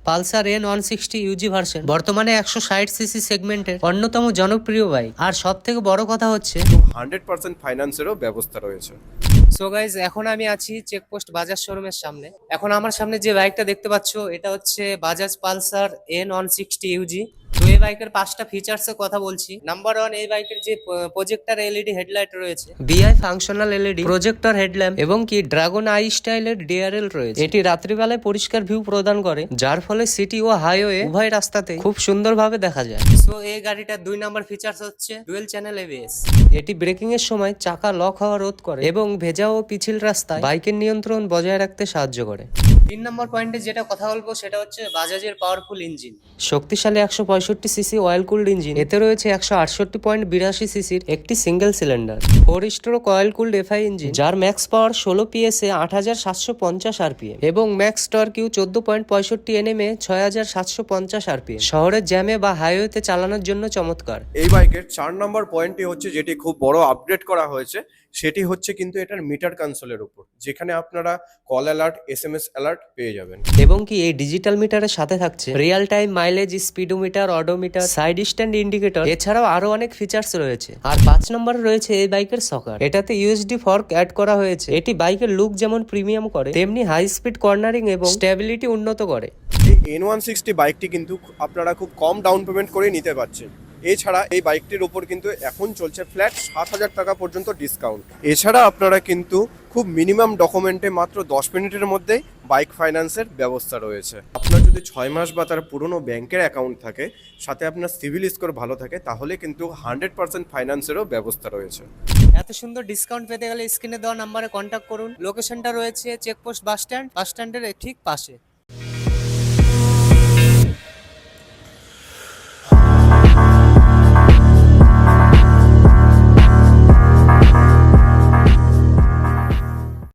Pulsar N160 Yuji version বর্তমানে 160 CC সেগমেন্টের অন্যতম জনপ্রিয় বাইক। আর সব থেকে বড় কথা হচ্ছে 100% ফাইন্যান্সেরও ব্যবস্থা রয়েছে। সো গাইজ, এখন আমি আছি চেকপোস্ট বাজাজ শোরুমের সামনে। এখন আমার সামনে যে বাইকটা দেখতে পাচ্ছ এটা হচ্ছে বাজাজ পালসার N160 ইউজি। তো এই বাইকের 5টা ফিচার্সের কথা বলছি। নাম্বার 1, এই বাইকের যে প্রজেক্টর এলইডি হেডলাইট রয়েছে, বিআই ফাংশনাল এলইডি প্রজেক্টর হেডল্যাম্প এবং কি ড্রাগন আই স্টাইলের ডিআরএল রয়েছে। এটি রাত্রিবেলায় পরিষ্কার ভিউ প্রদান করে, যার ফলে সিটি ও হাইওয়ে উভয় রাস্তাতে খুব সুন্দরভাবে দেখা যায়। সো এই গাড়িটার 2 নম্বর ফিচার্স হচ্ছে ডুয়েল চ্যানেল এবিএস। এটি ব্রেকিং এর সময় চাকা লক হওয়া রোধ করে এবং ভেজা ও পিছিল রাস্তায় বাইকের নিয়ন্ত্রণ বজায় রাখতে সাহায্য করে। 3 নম্বর পয়েন্টে যেটা কথা বলবো সেটা হচ্ছে বাজাজের পাওয়ারফুল ইঞ্জিন। শক্তিশালী 165 সিসি অয়েল কুলড ইঞ্জিন। এতে রয়েছে 168.82 সিসির একটি single cylinder 4 stroke oil cooled FI engine, যার ম্যাক্স পাওয়ার 16 পিএসএ 8750 আরপিএম এবং ম্যাক্স টর্ক 14.65 এনএমএ 6750 আরপিএম। শহরের জ্যামে বা হাইওয়েতে চালানোর জন্য চমৎকার। এই বাইকের 4 নম্বর পয়েন্টটি হচ্ছে, যেটি খুব বড় আপডেট করা হয়েছে, সেটি হচ্ছে কিন্তু এটার মিটার কনসোলের উপর, যেখানে আপনারা কল অ্যালার্ট, এসএমএস অ্যালার্ট পেয়ে যাবেন। এবং কি এই ডিজিটাল মিটারের সাথে থাকছে real time mileage, speedometer, odometer, side stand indicator, এছাড়াও আরো অনেক ফিচার্স রয়েছে। আর 5 নম্বরে রয়েছে এই বাইকের সকার। এটাতে ইউএসডি ফর্ক অ্যাড করা হয়েছে। এটি বাইকের লুক যেমন প্রিমিয়াম করে, তেমনি হাই স্পিড কর্নারিং এবং স্টেবিলিটি উন্নত করে। এই N160 বাইকটি কিন্তু আপনারা খুব কম ডাউন পেমেন্ট করে নিতে পারছেন। এছাড়া এই বাইকটির উপর কিন্তু এখন চলছে ফ্ল্যাট 7,000 টাকা পর্যন্ত ডিসকাউন্ট। এছাড়া আপনারা কিন্তু খুব মিনিমাম ডকুমেন্টে মাত্র 10 মিনিটের মধ্যেই বাইক ফাইন্যান্সের ব্যবস্থা রয়েছে। আপনার যদি 6 মাস বা তার পুরনো ব্যাংকের অ্যাকাউন্ট থাকে, সাথে আপনার সিভিল স্কোর ভালো থাকে, তাহলে কিন্তু 100% ফাইন্যান্সেরও ব্যবস্থা রয়েছে। এত সুন্দর ডিসকাউন্ট পেতে গেলে স্ক্রিনে দেওয়া নাম্বারে কন্ট্যাক্ট করুন। লোকেশনটা রয়েছে চেকপোস্ট বাস স্ট্যান্ডের ঠিক পাশে।